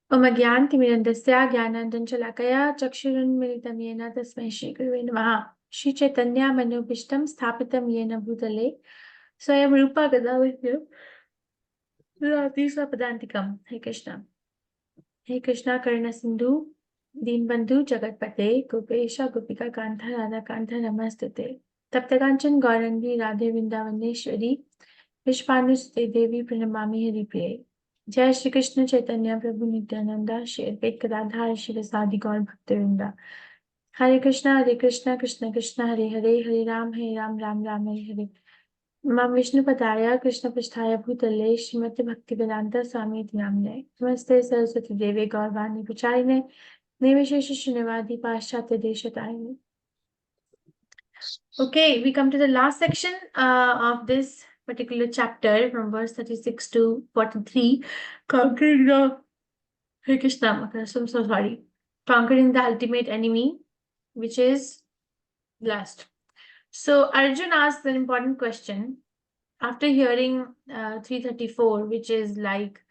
Omagyantimirandasya Gyanandanjalakaya Chakshurunmilitam Yena Tasmai Shri Gurave Namaha. Shri Chaitanya Manubhishtam Sthapitam Yena Bhutale Swayam Rupa Gadavidya Radhi Swapadantikam. Hey Krishna. Hey Krishna Karna Sindhu Deenbandhu Jagatpate Gopesha Gopika Kantha Radha Kantha Namastute Taptakanchan Gaurangi Radhe Vrindavaneshwari Vishpanuste Devi Pranamami Hari Priye. जय श्री कृष्ण चैतन्य प्रभु नित्यानंदा श्री अद्वैत गदाधर शिवसादि गौर भक्तवृंदा हरे कृष्णा कृष्ण कृष्ण हरे हरे हरे राम राम राम हरे हरे मां विष्णु पदाय कृष्ण पृष्ठाय भूतले श्रीमति भक्ति वेदांत स्वामी नामने नमस्ते सरस्वती देवे गौरवाणी प्रचारिणे निर्विशेष शून्यवादी पाश्चात्य देशतारिणे. Okay, we come to the last section of this particular chapter from verse 36 to 43, conquering the Hare Krishna. I'm so sorry. Conquering the ultimate enemy, which is lust. So Arjun asked an important question after hearing 334, which is like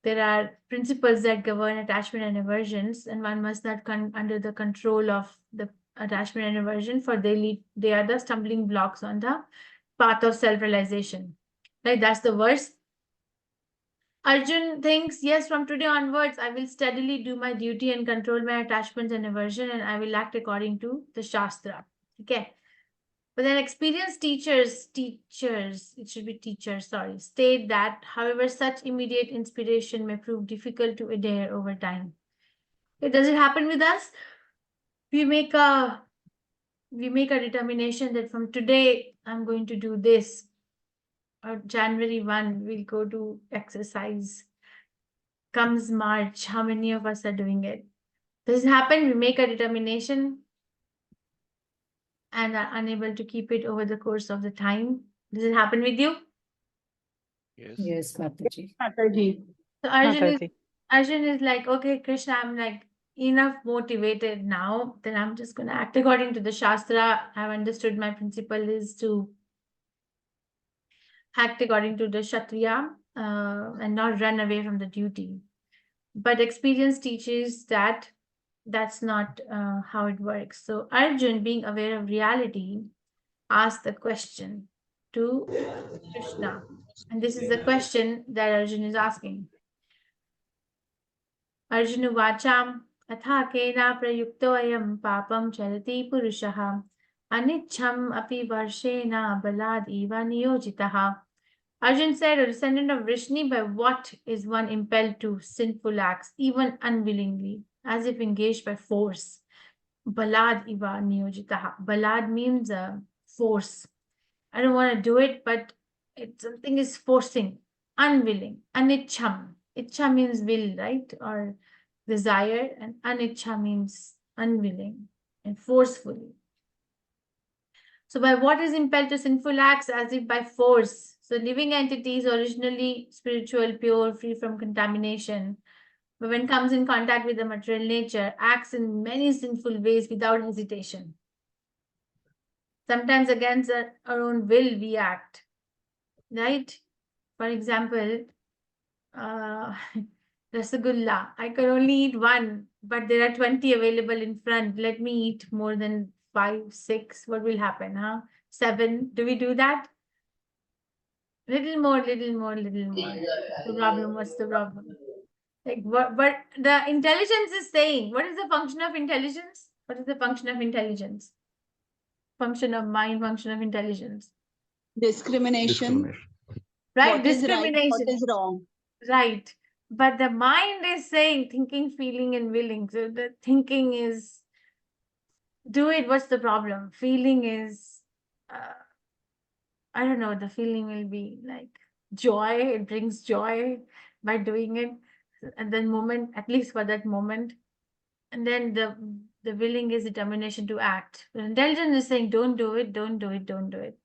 there are principles that govern attachment and aversions, and one must not come under the control of the attachment and aversion, for they are the stumbling blocks on the path of self-realization. Right? That's the verse. Arjun thinks, yes, from today onwards, I will steadily do my duty and control my attachments and aversion, and I will act according to the Shastra. Okay. But then experienced teachers, it should be teachers, sorry, state that, however, such immediate inspiration may prove difficult to adhere over time. Does it happen with us? We make a determination that from today, I'm going to do this. Or January 1, we'll go to exercise. Comes March, how many of us are doing it? Does it happen? We make a determination and are unable to keep it over the course of the time. Does it happen with you? Yes, Mataji. So Arjun is like, okay, Krishna, I'm like enough motivated now, then I'm just going to act according to the Shastra. I've understood my principle is to act according to the Kshatriya and not run away from the duty. But experience teaches that that's not how it works. So Arjun, being aware of reality, asked the question to Krishna. And this is the question that Arjun is asking. Arjuna Vacham Atha Kena Prayuktoyam Papam Charati Purushaha Anicham Api Varshena Balad Eva Niyojitaha. Arjun said, a descendant of Vrishni, by what is one impelled to sinful acts, even unwillingly, as if engaged by force? Balad Eva Niyojitaha. Balad means force. I don't want to do it, but something is forcing, unwilling. Anicham. Ichha means will, right? Or desire, and anichha means unwilling and forcefully. So by what is impelled to sinful acts, as if by force. So living entities, originally spiritual, pure, free from contamination, but when comes in contact with the material nature, acts in many sinful ways without hesitation. Sometimes against our own will we act, right? For example, Rasagulla. I can only eat one, but there are 20 available in front. Let me eat more than 5, 6. What will happen, huh? 7. Do we do that? Little more, little more, little more. The problem, what's the problem? Like what? But the intelligence is saying, what is the function of intelligence? What is the function of intelligence? Function of mind, function of intelligence. Discrimination. Right, what discrimination. Is right, what is wrong. Right. But the mind is saying thinking, feeling, and willing. So the thinking is do it. What's the problem? Feeling is, I don't know, the feeling will be like joy. It brings joy by doing it. And then moment, at least for that moment. And then the willing is determination to act. The intelligence is saying don't do it, don't do it, don't do it.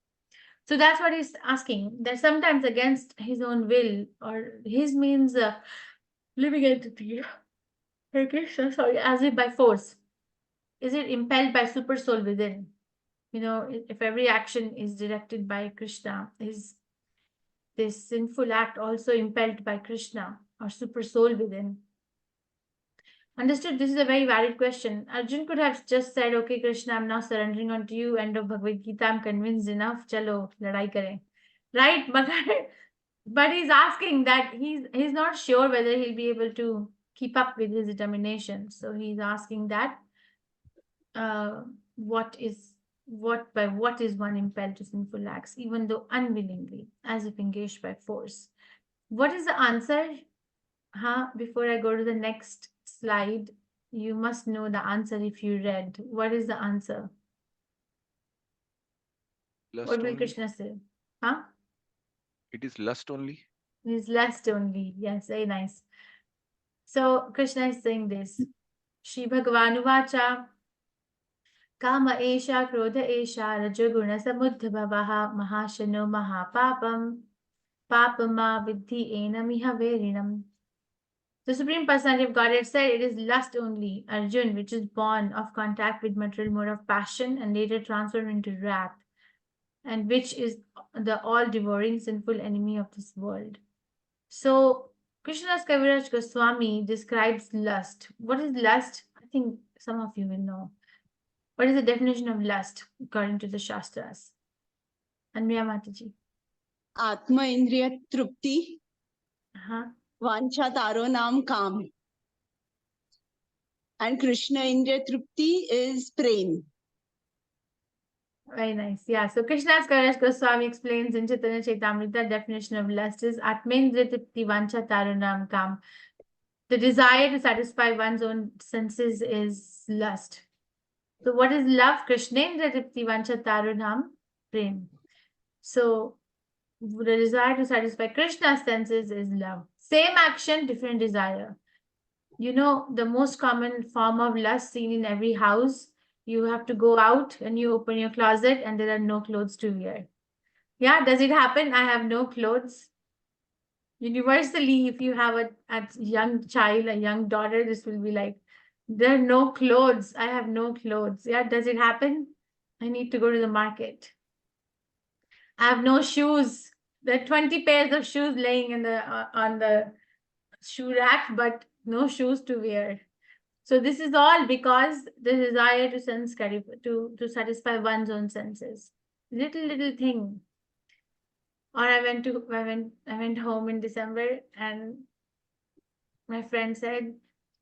So that's what he's asking. That sometimes against his own will, or his means living entity. Okay, so sorry, as if by force. Is it impelled by super soul within? You know, if every action is directed by Krishna, is this sinful act also impelled by Krishna or super soul within? Understood? This is a very valid question. Arjun could have just said, okay, Krishna, I'm now surrendering unto you. End of Bhagavad Gita. I'm convinced enough. Chalo, ladai kare. Right? But he's asking that he's not sure whether he'll be able to keep up with his determination. So he's asking that what is one impelled to sinful acts, even though unwillingly, as if engaged by force. What is the answer? Before I go to the next slide, you must know the answer if you read. What is the answer? Lust What will only. Krishna say? It is lust only. It is lust only. Yes, very nice. So Krishna is saying this. Shri Bhagavan Uvacha Kama Esha Krodha Esha Rajoguna Samudbhavaha Mahashano Mahapapam Papama Vidhi Enamiha Verinam. The Supreme Personality of Godhead said it is lust only, Arjun, which is born of contact with material mode of passion and later transformed into wrath, and which is the all-devouring sinful enemy of this world. So, Krishnadas Kaviraj Goswami describes lust. What is lust? I think some of you will know. What is the definition of lust according to the Shastras? Anmaya Mataji. Atma Indriya Trupti, Vancha Taro Naam Kam. And Krishna Indriya Trupti is Prem. Very nice. Yeah. So Krishnadas Kaviraj Goswami explains in Chaitanya Chaitamrita definition of lust is Atmendriya Tripti Vancha Tarunam Kam. The desire to satisfy one's own senses is lust. So what is love? Krishnendriya Tripti Vancha Tarunam Prem. So the desire to satisfy Krishna's senses is love. Same action, different desire. You know, the most common form of lust seen in every house, you have to go out and you open your closet and there are no clothes to wear. Yeah, does it happen? I have no clothes. Universally, if you have a young child, a young daughter, this will be like, there are no clothes. I have no clothes. Yeah, does it happen? I need to go to the market. I have no shoes. There are 20 pairs of shoes laying in the on the shoe rack, but no shoes to wear. So this is all because the desire to satisfy one's own senses. Little thing. Or I went home in December and my friend said,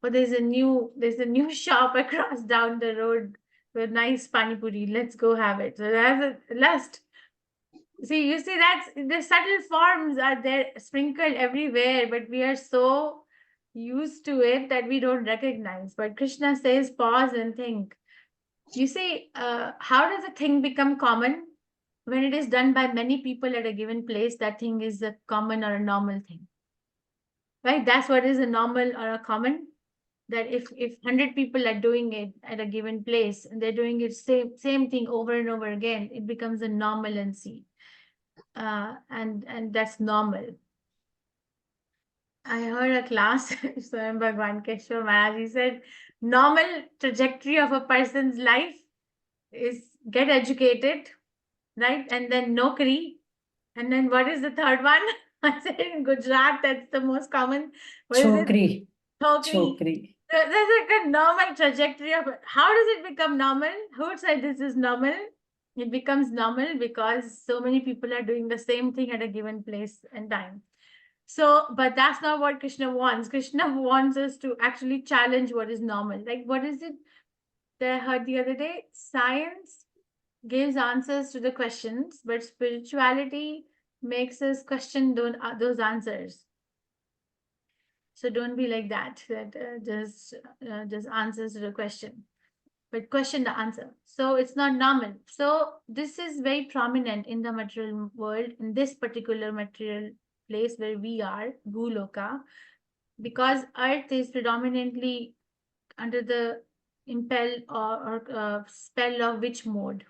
"Oh, there's a new shop across down the road with nice pani puri. Let's go have it." So that's a lust. See, you see, that's the subtle forms are there sprinkled everywhere, but we are so used to it that we don't recognize. But Krishna says, pause and think. You see, how does a thing become common? When it is done by many people at a given place, that thing is a common or a normal thing. Right? That's what is a normal or a common. That if 100 people are doing it at a given place and they're doing it same thing over and over again, it becomes a normalcy. And that's normal. I heard a class, Swayam Bhagwan Keshwar Maharaj said, normal trajectory of a person's life is get educated, right? And then nokri. And then what is the third one? I said in Gujarat, that's the most common. What is it? Chokri. Chokri. Chokri. There's like a normal trajectory of it. How does it become normal? Who would say this is normal? It becomes normal because so many people are doing the same thing at a given place and time. So, but that's not what Krishna wants. Krishna wants us to actually challenge what is normal. Like, what is it that I heard the other day? Science gives answers to the questions, but spirituality makes us question those answers. So don't be like that just answers to the question, but question the answer. So it's not normal. So this is very prominent in the material world, in this particular material place where we are, Bhuloka, because Earth is predominantly under the impel or spell of which mode?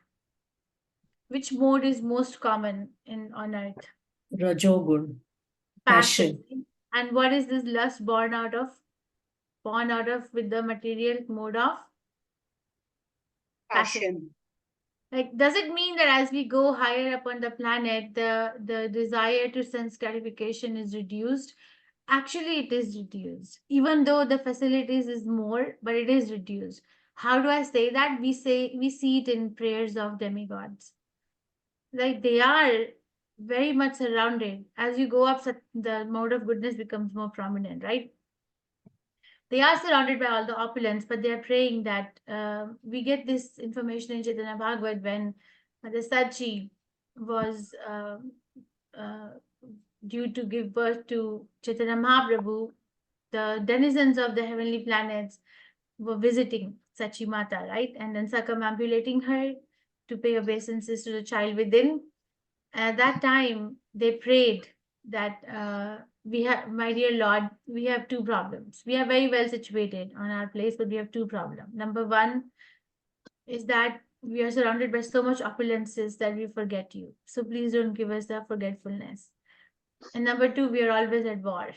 Which mode is most common on Earth? Rajogun. Passion. And what is this lust born out of? Born out of with the material mode of passion. Like, does it mean that as we go higher up on the planet, the desire to sense gratification is reduced? actually it is reduced, even though the facilities is more, but it is reduced. How do I say that? We see it in prayers of demigods. Like they are very much surrounded. As you go up, the mode of goodness becomes more prominent, right? They are surrounded by all the opulence, but they are praying that we get this information in Chaitanya Bhagavad when the Sachi was due to give birth to Chaitanya Mahaprabhu. The denizens of the heavenly planets were visiting Sachi Mata, right? And then circumambulating her to pay obeisances to the child within. At that time, they prayed that we have, my dear Lord, we have two problems. We are very well situated on our place, but we have two problems. Number one is that we are surrounded by so much opulences that we forget you. So please don't give us the forgetfulness. And number two, we are always at war.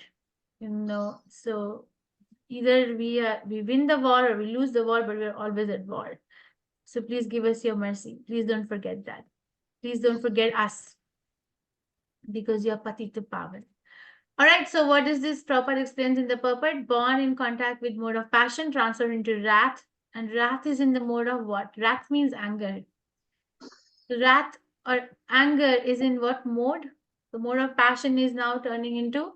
So either we win the war or we lose the war, but we are always at war. So please give us your mercy. Please don't forget that. Please don't forget us, because you are Patita Pavan. All right, so what is this? Prabhupada explains in the purport: born in contact with mode of passion, transferred into wrath, and wrath is in the mode of what? Wrath means anger. Wrath or anger is in what mode? The mode of passion is now turning into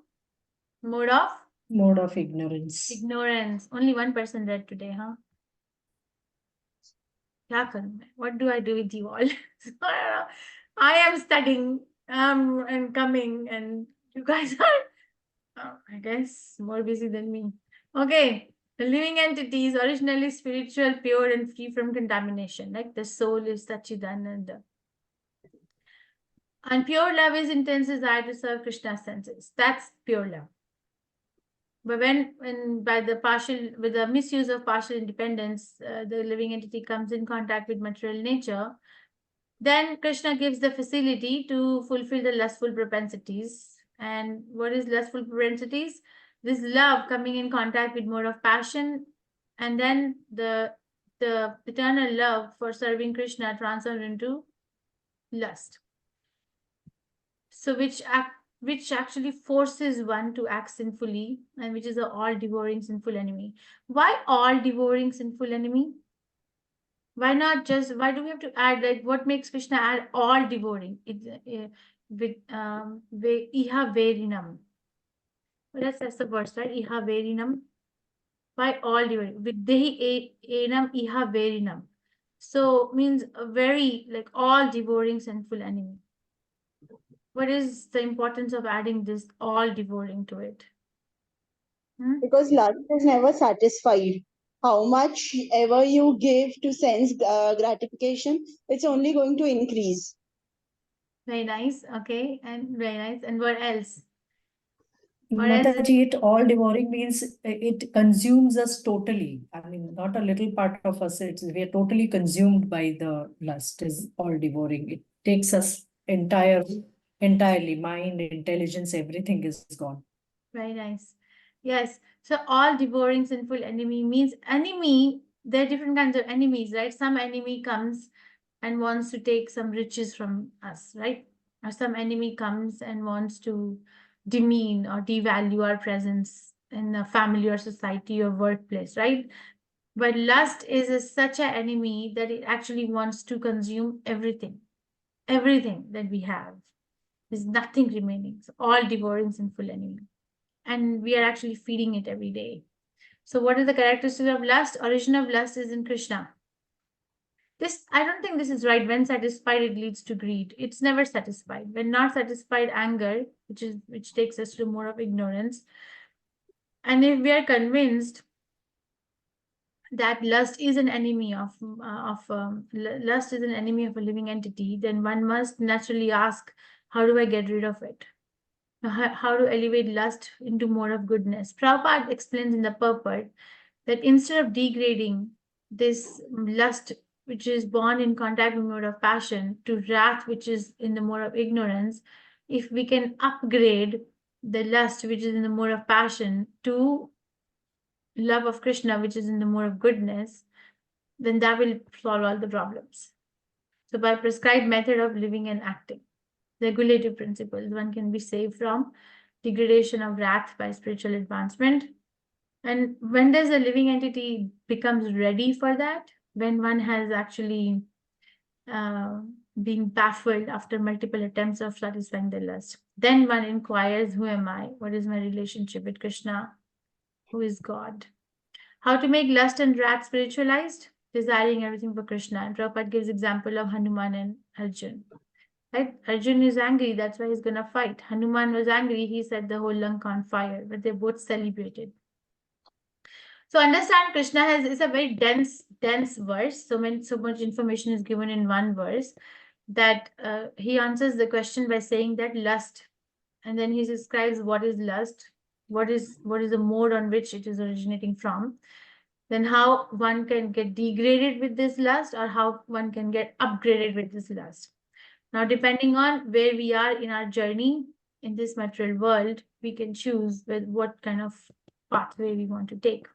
mode of ignorance. Ignorance. Only one person read today, huh? What do I do with you all? I am studying and coming, and you guys are, I guess, more busy than me. Okay. The living entity is originally spiritual, pure, and free from contamination. Like the soul is Sachidananda. And pure love is intense desire to serve Krishna's senses. That's pure love. But when by the with the misuse of partial independence, the living entity comes in contact with material nature, then Krishna gives the facility to fulfill the lustful propensities. And what is lustful propensities? This love coming in contact with mode of passion, and then the eternal love for serving Krishna transformed into lust. So which actually forces one to act sinfully, and which is an all-devouring sinful enemy. Why all-devouring sinful enemy? Why not just, why do we have to add, like, what makes Krishna add all-devouring? With iha verinam. Well, that's the verse, right? Iha verinam. Why all-devouring? Videhi enam iha verinam. So means a very, like, all-devouring sinful enemy. What is the importance of adding this all-devouring to it? Because lust is never satisfied. How much ever you give to sense gratification, it's only going to increase. Very nice. Okay. And very nice. And what else? Mataji, it all devouring means it consumes us totally. I mean, not a little part of us. We are totally consumed by the lust. Is all devouring. It takes us entirely. Mind, intelligence, everything is gone. Very nice. Yes. So all devouring sinful enemy means enemy. There are different kinds of enemies, right? Some enemy comes and wants to take some riches from us, right? Or some enemy comes and wants to demean or devalue our presence in a family or society or workplace, right? But lust is such an enemy that it actually wants to consume everything that we have. There's nothing remaining. So all devouring sinful enemy. And we are actually feeding it every day. So what is the characteristic of lust? Origin of lust is in Krishna. I don't think this is right. When satisfied, it leads to greed. It's never satisfied. When not satisfied, anger, which takes us to more of ignorance. And if we are convinced that lust is an enemy of lust is an enemy of a living entity, then one must naturally ask, how do I get rid of it? How to elevate lust into more of goodness. Prabhupada explains in the purport that instead of degrading this lust, which is born in contact with mode of passion, to wrath, which is in the mode of ignorance, if we can upgrade the lust, which is in the mode of passion, to love of Krishna, which is in the mode of goodness, then that will solve all the problems. So by prescribed method of living and acting, regulative principles, one can be saved from degradation of wrath by spiritual advancement. And when does a living entity becomes ready for that? When one has actually being baffled after multiple attempts of satisfying the lust. Then one inquires, who am I? What is my relationship with Krishna? Who is God? How to make lust and wrath spiritualized? Desiring everything for Krishna. And Prabhupada gives example of Hanuman and Arjun. Right? Arjun is angry, that's why he's gonna fight. Hanuman was angry, he set the whole Lanka on fire, but they both celebrated. So understand, Krishna is a very dense verse. So much information is given in one verse that he answers the question by saying that lust, and then he describes what is lust, what is the mode on which it is originating from, then how one can get degraded with this lust, or how one can get upgraded with this lust. Now, depending on where we are in our journey in this material world, we can choose with what kind of pathway we want to take.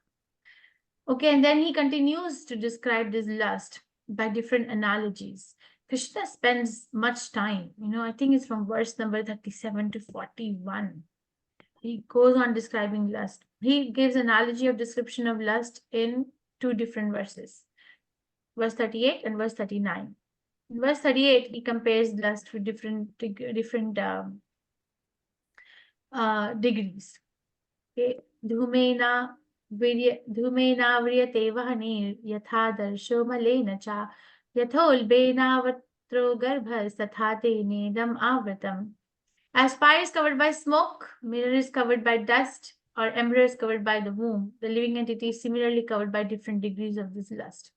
Okay, and then he continues to describe this lust by different analogies. Krishna spends much time, I think it's from verse number 37 to 41. He goes on describing lust. He gives analogy of description of lust in 2 different verses, verse 38 and verse 39. In verse 38, he compares lust with different degrees. Okay, dhumena vriyate vahanir yatha darsho malena cha yathol vatro garbha sathate nedam avratam. As fire is covered by smoke, mirror is covered by dust, or embryo is covered by the womb, the living entity is similarly covered by different degrees of this lust.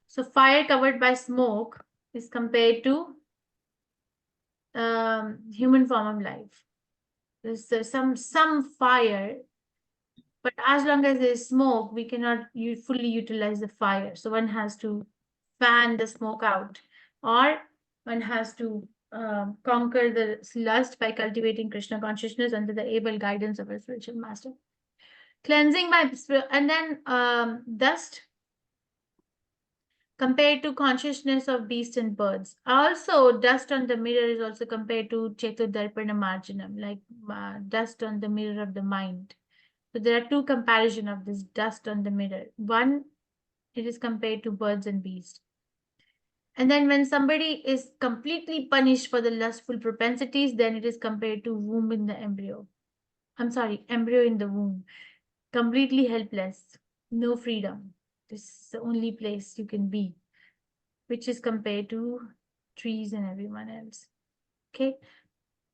So fire covered by smoke is compared to human form of life. There's some fire, but as long as there's smoke, we cannot fully utilize the fire. So one has to fan the smoke out, or one has to conquer the lust by cultivating Krishna consciousness under the able guidance of a spiritual master. Cleansing by and then dust compared to consciousness of beasts and birds. Also, dust on the mirror is also compared to Chetudarpana Marjanam, like dust on the mirror of the mind. So there are 2 comparisons of this dust on the mirror. One, it is compared to birds and beasts. And then when somebody is completely punished for the lustful propensities, then it is compared to womb in the embryo. Embryo in the womb. Completely helpless, no freedom. This is the only place you can be, which is compared to trees and everyone else. Okay.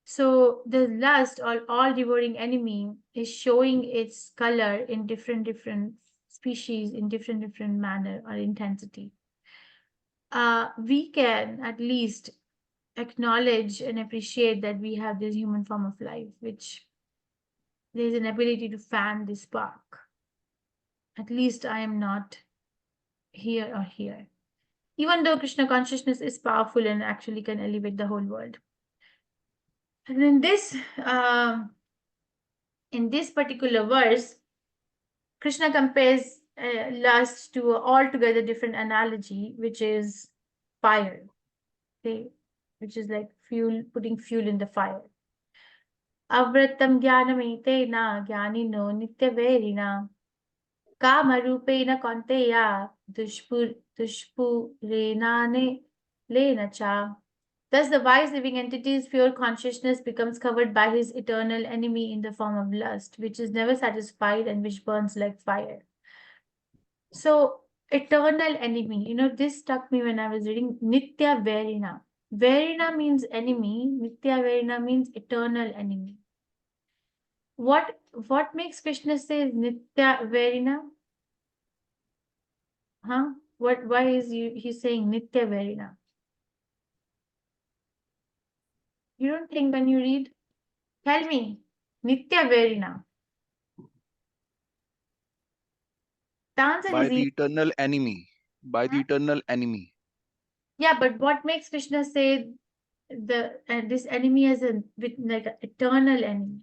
So the lust, or all devouring enemy, is showing its color in different species, in different manner or intensity. We can at least acknowledge and appreciate that we have this human form of life, which there is an ability to fan this spark. At least I am not here or here. Even though Krishna consciousness is powerful and actually can elevate the whole world. And in this particular verse, Krishna compares lust to an altogether different analogy, which is fire. Okay, which is like fuel, putting fuel in the fire. Avratam jnanamitena jnanino nityaverina kamarupena konteya dushpurenane lena cha. Thus, the wise living entity's pure consciousness becomes covered by his eternal enemy in the form of lust, which is never satisfied and which burns like fire. So, eternal enemy, this struck me when I was reading Nitya Verina. Verina means enemy, Nitya Verina means eternal enemy. What makes Krishna say Nitya Verina? Huh? Why is he saying Nitya Verina? You don't think when you read? Tell me, Nitya Verina. The answer By is the eternal enemy. By the eternal enemy. Yeah, but what makes Krishna say this enemy as like an eternal enemy?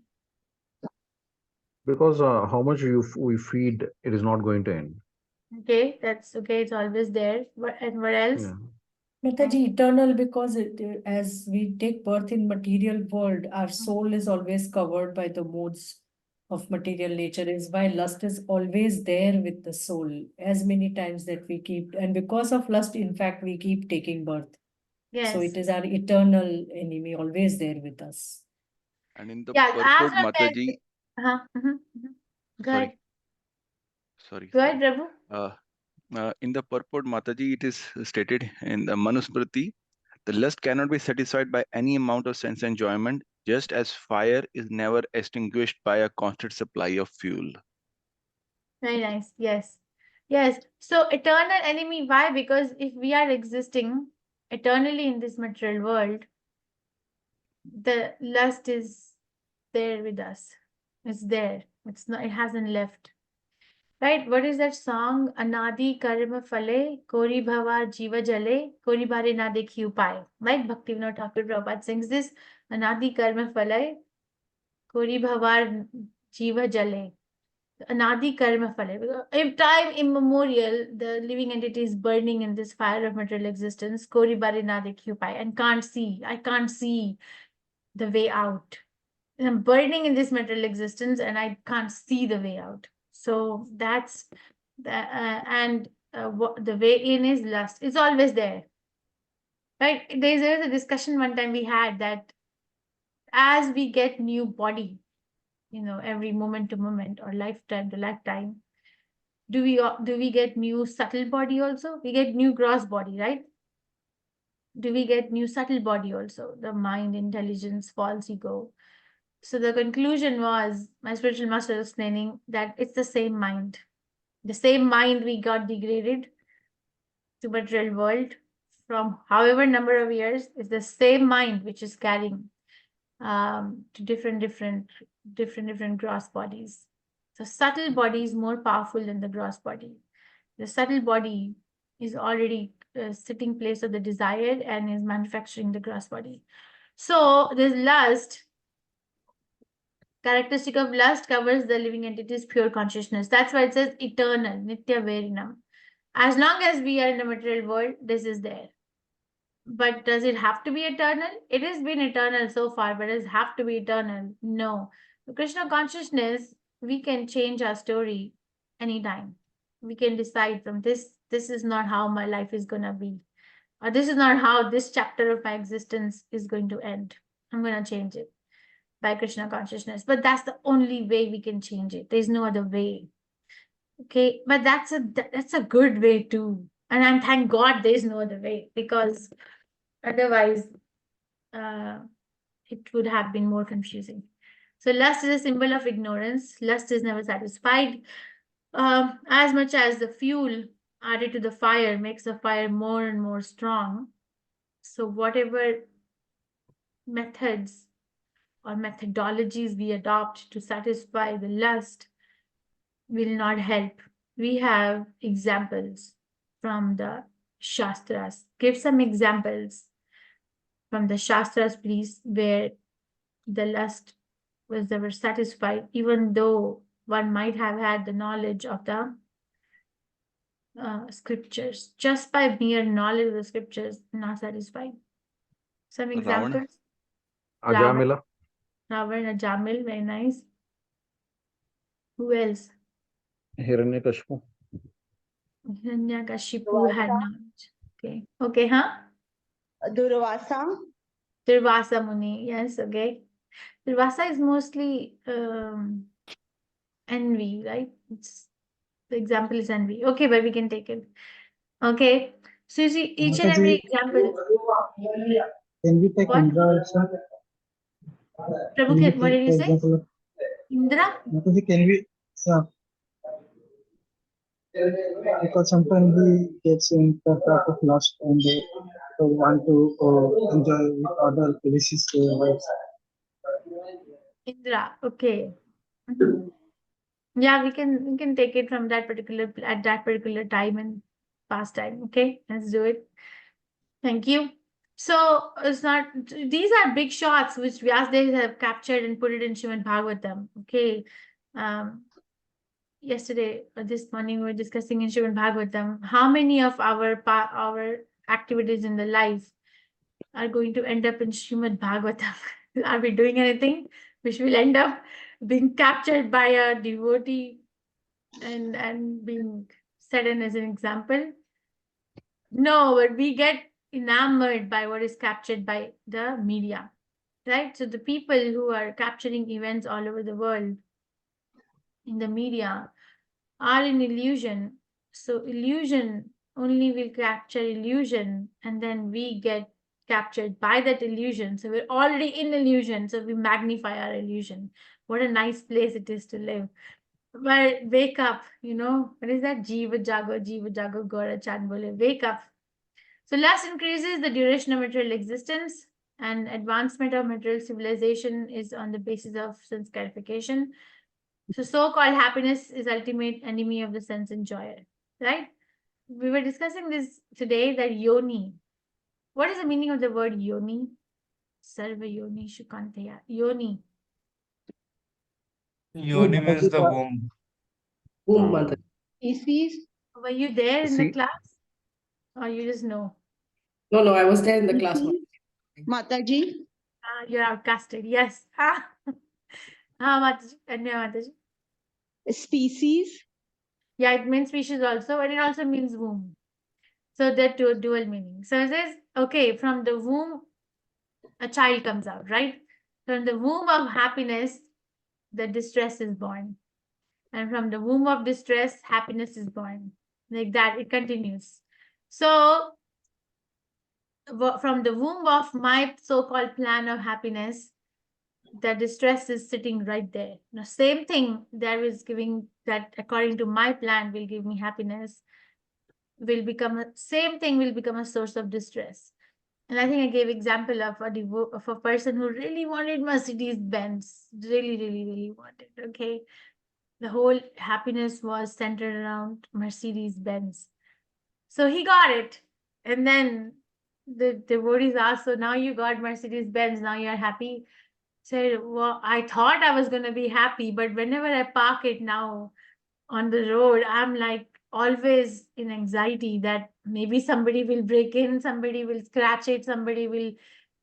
Because how much we feed, it is not going to end. Okay, that's okay. It's always there. And what else? Yeah. Mataji, eternal because as we take birth in material world, our soul is always covered by the modes of material nature, is why lust is always there with the soul as many times that we keep, and because of lust, in fact, we keep taking birth. Yes. So it is our eternal enemy always there with us. And in the Yeah, as purport, long as Mataji, Go ahead. sorry. Go ahead, Prabhu. In the purport, Mataji, it is stated in the Manusmriti, the lust cannot be satisfied by any amount of sense enjoyment, just as fire is never extinguished by a constant supply of fuel. Very nice. Yes. Yes. So eternal enemy, why? Because if we are existing eternally in this material world, the lust is there with us. It's there. It's not, it hasn't left. Right? What is that song? Anadi karma phale, kori bhava jiva jale, kori bhare na dekhi upay. Right? Bhaktivinoda Thakur Prabhupada sings this. Anadi karma phale, kori bhava jiva jale. Anadi karma phale. If time immemorial, the living entity is burning in this fire of material existence, kori bhare na dekhi upay, and I can't see the way out. I'm burning in this material existence and I can't see the way out. So that's what the way in is lust. It's always there. Right? There's a discussion one time we had that as we get new body, every moment to moment or lifetime to lifetime, do we get new subtle body also? We get new gross body, right? Do we get new subtle body also? The mind, intelligence, false ego. So the conclusion was, my spiritual master was explaining that it's the same mind. The same mind we got degraded to material world from however number of years is the same mind which is carrying to different gross bodies. So subtle body is more powerful than the gross body. The subtle body is already sitting place of the desired and is manufacturing the gross body. So this lust, characteristic of lust covers the living entity's pure consciousness. That's why it says eternal, nitya verinam. As long as we are in the material world, this is there. But does it have to be eternal? It has been eternal so far, but does it have to be eternal? No. The Krishna consciousness, we can change our story anytime. We can decide from this is not how my life is going to be. Or this is not how this chapter of my existence is going to end. I'm going to change it by Krishna consciousness. But that's the only way we can change it. There's no other way. Okay, but that's a good way too. And I'm thank God there's no other way, because otherwise it would have been more confusing. So lust is a symbol of ignorance. Lust is never satisfied. As much as the fuel added to the fire makes the fire more and more strong. So whatever methods or methodologies we adopt to satisfy the lust will not help. We have examples from the Shastras. Give some examples from the Shastras, please, where the lust was never satisfied, even though one might have had the knowledge of the scriptures. Just by mere knowledge of the scriptures, not satisfied. Some examples. Ajamila. Ravan, Ajamil, very nice. Who else? Hiranyakashipu. Hiranyakashipu had knowledge. Okay. Okay, huh? Durvasa. Durvasa Muni. Yes, okay. Durvasa is mostly envy, right? The example is envy. Okay, but we can take it. Okay. So you see each and every example. Can we take What? Indra also? Prabhu, what did you say? Example? Indra? Mataji, can we, sir? Because sometimes we get in the type of lust and they want to enjoy with other delicious lives. Indra. Okay. Yeah, we can take it from that particular at that particular time and past time. Okay, let's do it. Thank you. So it's not, these are big shots which Vyasdev have captured and put it in Srimad Bhagavatam. Okay. Yesterday or this morning we were discussing in Srimad Bhagavatam how many of our activities in the life are going to end up in Srimad Bhagavatam. Are we doing anything which will end up being captured by a devotee and being set in as an example? No, but we get enamored by what is captured by the media, right? So the people who are capturing events all over the world in the media are in illusion. So illusion only will capture illusion, and then we get captured by that illusion. So we're already in illusion, so we magnify our illusion. What a nice place it is to live. But wake up, what is that? Jiva jago, Gora Chan bole. Wake up. So lust increases the duration of material existence, and advancement of material civilization is on the basis of sense gratification. So so-called happiness is ultimate enemy of the sense enjoyer, right? We were discussing this today, that yoni. What is the meaning of the word yoni? Sarva yoni shukantaya. Yoni. Yoni means the womb. Um, Species. Were you there in the See- class? Or you just know? No, I was there in the class. Mataji. You're outcasted. Yes. Mataji. Mataji. Species. Yeah, it means species also, and it also means womb. So there are two dual meanings. So it says, okay, from the womb, a child comes out, right? From the womb of happiness, the distress is born. And from the womb of distress, happiness is born. Like that, it continues. So from the womb of my so-called plan of happiness, the distress is sitting right there. Now, same thing there is giving that according to my plan will give me happiness, same thing will become a source of distress. And I think I gave example of a person who really wanted Mercedes Benz, really wanted. Okay, the whole happiness was centered around Mercedes Benz. So he got it, and then the devotees asked, "So now you got Mercedes Benz, now you're happy?" Said, "Well, I thought I was gonna be happy, but whenever I park it now on the road, I'm like always in anxiety that maybe somebody will break in, somebody will scratch it, somebody will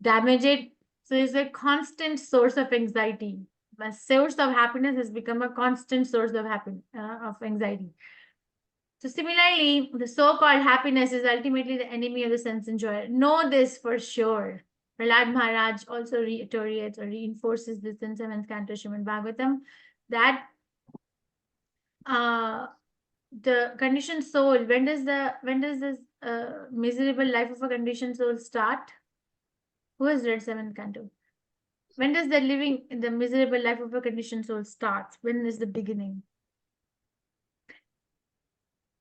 damage it." So it's a constant source of anxiety. A source of happiness has become a constant source of of anxiety. So similarly, the so-called happiness is ultimately the enemy of the sense enjoyer. Know this for sure. Prahlad Maharaj also reiterates or reinforces this in 7th Canto Srimad Bhagavatam, that the conditioned soul, when does this miserable life of a conditioned soul start? Who has read 7th Canto? When does the living in the miserable life of a conditioned soul start? When is the beginning?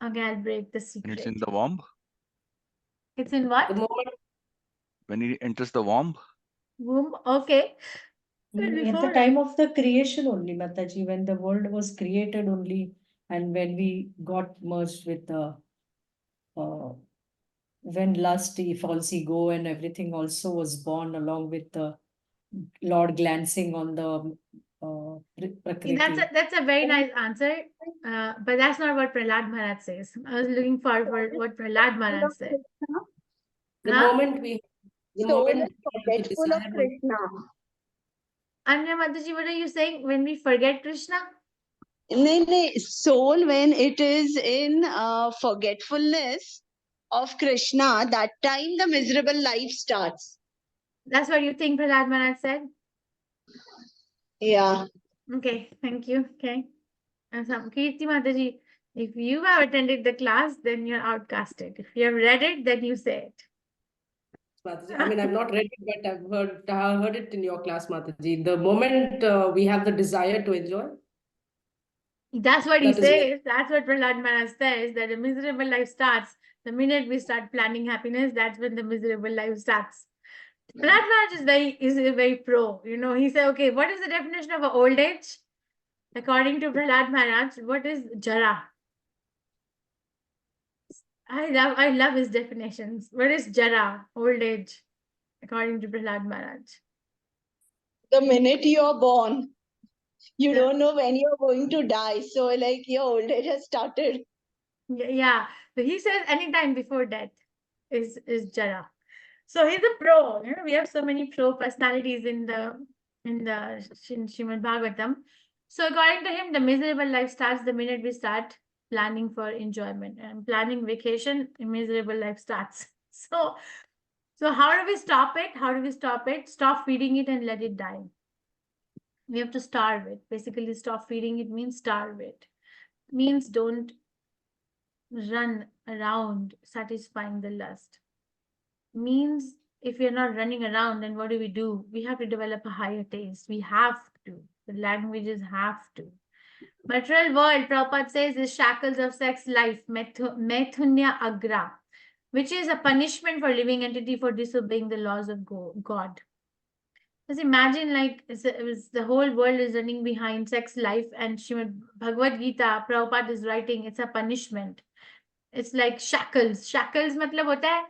Okay, I'll break the When secret. it's in the womb, It's in what? The moment when it enters the womb, Womb. Okay. But at the before time of the creation only, Mataji, when the world was created only, and when we got merged with the when lust, false ego, and everything also was born along with the Lord glancing on the See, that's a very nice answer, but that's not what Prahlad Maharaj says. I was looking for what Prahlad Maharaj said. The Huh? moment we the Soul is moment we have the forgetful of desire Krishna. Anya Mataji, what are you saying? When we forget Krishna? No, soul, when it is in forgetfulness of Krishna, that time the miserable life starts. That's what you think Prahlad Maharaj said? Yeah. Okay, thank you. Okay. And Kirti Mataji, if you have attended the class, then you're outcasted. If you have read it, then you say it. Mataji. I mean, I've not read it, but I've heard it in your class, Mataji. The moment we have the desire to enjoy, That's what he that is when says. That's what Prahlad Maharaj says, that a miserable life starts the minute we start planning happiness. That's when the miserable life starts. Prahlad Maharaj is very pro. He said, okay, what is the definition of old age? According to Prahlad Maharaj, what is jara? I love his definitions. What is jara? Old age, according to Prahlad Maharaj. The minute you're born, you Yeah. don't know when you're going to die. So, like, your old age has started. Yeah. So he says anytime before death. is Jara. So he's a pro. You know, we have so many pro personalities in the Srimad Bhagavatam. So according to him, the miserable life starts the minute we start planning for enjoyment and planning vacation. A miserable life starts. So how do we stop it? How do we stop it? Stop feeding it and let it die. We have to starve it. Basically, stop feeding it means starve it. Means don't run around satisfying the lust. Means if you're not running around, then what do? We have to develop a higher taste. We have to. The languages have to. Material world, Prabhupada says, is shackles of sex life, methunya agra, which is a punishment for living entity for disobeying the laws of God. Just imagine, like, the whole world is running behind sex life, and Srimad Bhagavad Gita, Prabhupada is writing, it's a punishment. It's like shackles. Shackles matlab hota hai,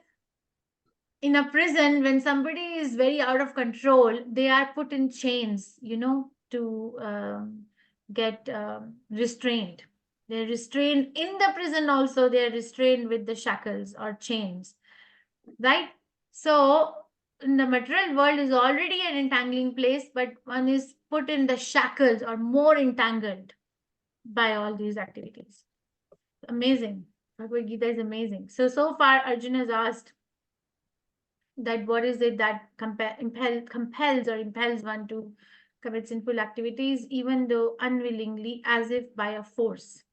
in a prison, when somebody is very out of control, they are put in chains, you know, to get restrained. They're restrained in the prison also, they're restrained with the shackles or chains, right? So in the material world is already an entangling place, but one is put in the shackles or more entangled by all these activities. Amazing. Bhagavad Gita is amazing. So far Arjuna has asked that what is it that compels or impels one to commit sinful activities, even though unwillingly, as if by a force.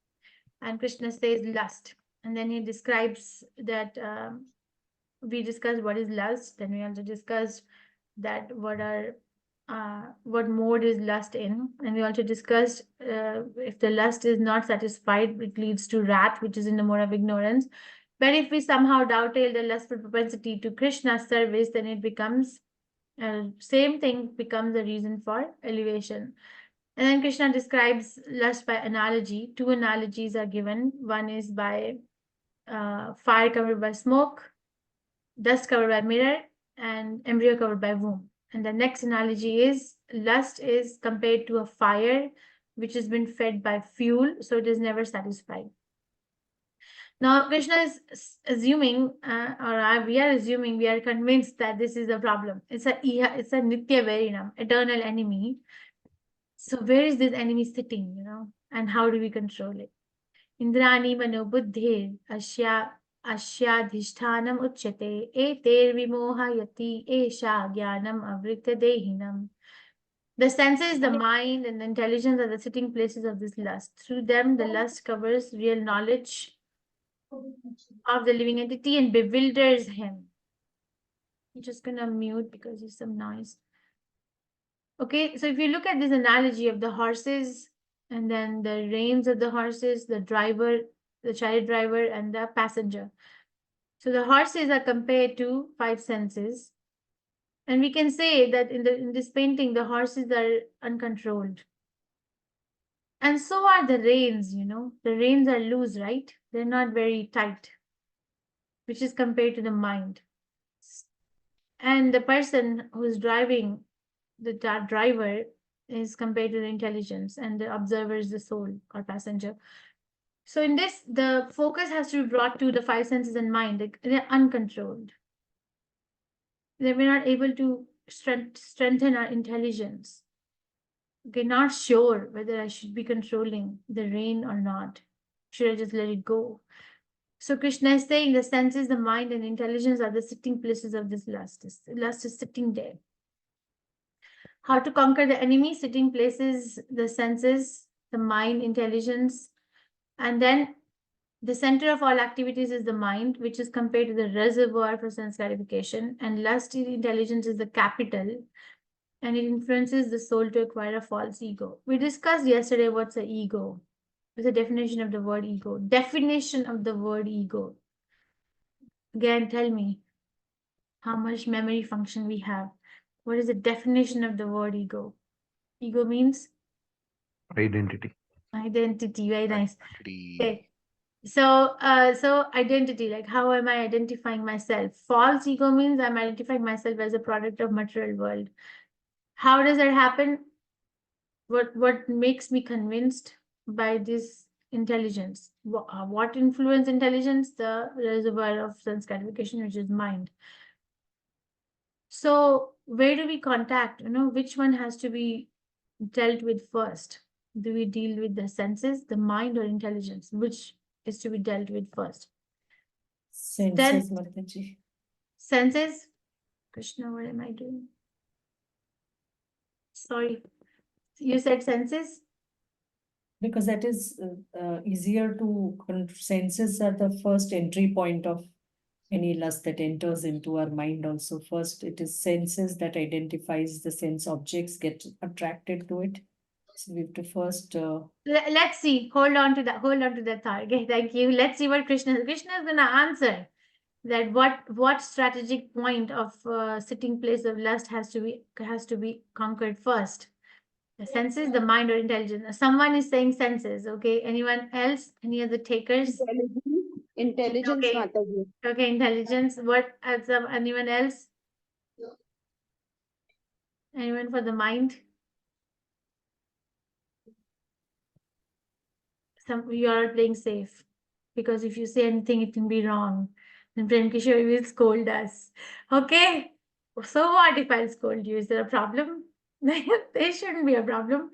And Krishna says lust. And then he describes that we discussed what is lust. Then we also discussed that what mode is lust in. And we also discussed if the lust is not satisfied, it leads to wrath, which is in the mode of ignorance. But if we somehow dovetail the lustful propensity to Krishna's service, then it becomes same thing becomes a reason for elevation. And then Krishna describes lust by analogy. Two analogies are given. One is by fire covered by smoke, dust covered by mirror, and embryo covered by womb. And the next analogy is lust is compared to a fire which has been fed by fuel, so it is never satisfied. Now, Krishna is assuming, we are assuming, we are convinced that this is a problem. It's a nitya varinam, eternal enemy. So where is this enemy sitting, you know, and how do we control it? Indrani mano buddhir ashyadhishthanam uchyate eter vimohayati esha jnanam avrita dehinam. The senses, the mind, and the intelligence are the sitting places of this lust. Through them, the lust covers real knowledge of the living entity and bewilders him. I'm just gonna mute because there's some noise. Okay, so if you look at this analogy of the horses and then the reins of the horses, the driver, the chariot driver, and the passenger. So the horses are compared to five senses. And we can say that in this painting, the horses are uncontrolled. And so are the reins, you know. The reins are loose, right? They're not very tight, which is compared to the mind. And the person who's driving, the driver, is compared to the intelligence, and the observer is the soul or passenger. So in this, the focus has to be brought to the five senses and mind. They're uncontrolled. We're not able to strengthen our intelligence. Okay, not sure whether I should be controlling the rein or not. Should I just let it go? So Krishna is saying the senses, the mind, and intelligence are the sitting places of this lust. Lust is sitting there. How to conquer the enemy? Sitting places, the senses, the mind, intelligence, and then the center of all activities is the mind, which is compared to the reservoir for sense gratification, and lust intelligence is the capital, and it influences the soul to acquire a false ego. We discussed yesterday what's an ego. What's the definition of the word ego? Definition of the word ego. Again, tell me how much memory function we have. What is the definition of the word ego? Ego means? Identity. Identity, very nice. Identity. Okay. So identity, like how am I identifying myself? False ego means I'm identifying myself as a product of material world. How does that happen? What makes me convinced by this intelligence. What influence intelligence? The reservoir of sense gratification, which is mind. So where do we contact? Which one has to be dealt with first? Do we deal with the senses, the mind, or intelligence? Which is to be dealt with first? Senses, Mataji. Senses? Krishna, what am I doing? Sorry. You said senses? Because that is easier to, senses are the first entry point of any lust that enters into our mind also. First, it is senses that identifies the sense objects, get attracted to it. So we have to first... Let's see. Hold on to that thought. Okay, thank you. Let's see what Krishna is going to answer. That what strategic point of sitting place of lust has to be conquered first? The senses, the mind, or intelligence? Someone is saying senses. Okay. Anyone else? Any other takers? Intelligence, Okay. Mataji. Okay, intelligence. What? Anyone else? Anyone for the mind? You are playing safe, because if you say anything, it can be wrong. Then Prem Kishore will scold us. Okay. So what if I scold you? Is there a problem? There shouldn't be a problem.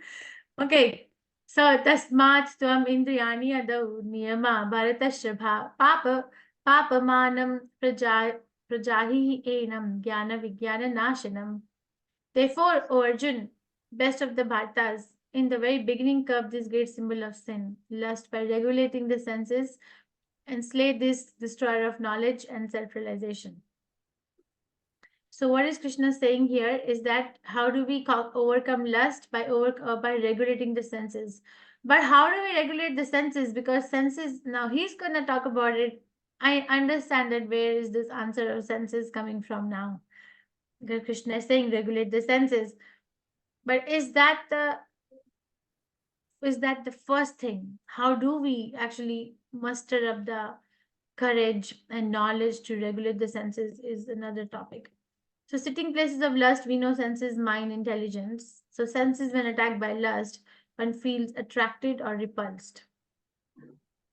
Okay. So tasmat tvam indriyani adau niyama bharatasya papa manam prajahi enam jnana vijnana nashanam. Therefore, O Arjun, best of the Bhartas, in the very beginning curb this great symbol of sin, lust, by regulating the senses and slay this destroyer of knowledge and self-realization. So what is Krishna saying here is that how do we overcome lust? By regulating the senses. But how do we regulate the senses? Because senses, now he's going to talk about it. I understand that where is this answer of senses coming from now? Because Krishna is saying regulate the senses. But is that the first thing? How do we actually muster up the courage and knowledge to regulate the senses is another topic. So sitting places of lust, we know senses, mind, intelligence. So senses, when attacked by lust, one feels attracted or repulsed.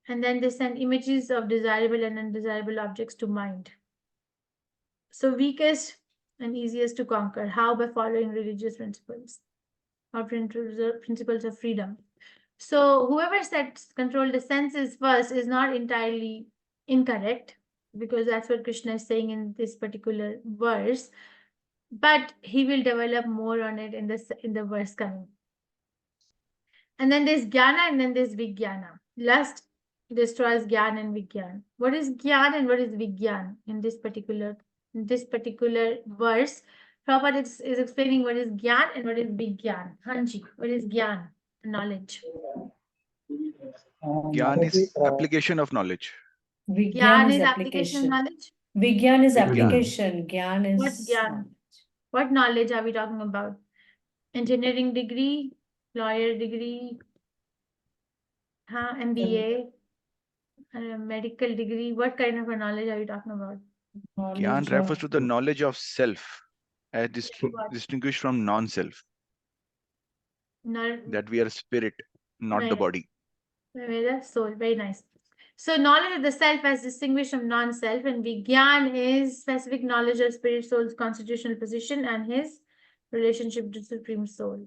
And then they send images of desirable and undesirable objects to mind. So weakest and easiest to conquer. How? By following religious principles or principles of freedom. So whoever control the senses first is not entirely incorrect, because that's what Krishna is saying in this particular verse. But he will develop more on it in the verse coming. And then there's jnana and then there's vijnana. Lust destroys jnana and vijnana. What is jnana and what is vijnana in this particular verse? Prabhupada is explaining what is jnana and what is vijnana. Hanji, what is jnana? Knowledge. Gyan is application of knowledge. Vigyan is application of knowledge. Vigyan is Vigyan. application. Gyan is... What jnana? What knowledge are we talking about? Engineering degree, lawyer degree, MBA, medical degree. What kind of a knowledge are you talking about? Gyan refers to the knowledge of self as distinguished from non-self. That we are spirit, not the body. The soul. Very nice. So knowledge of the self as distinguished from non-self, and Vigyan is specific knowledge of spirit soul's constitutional position and his relationship to Supreme Soul,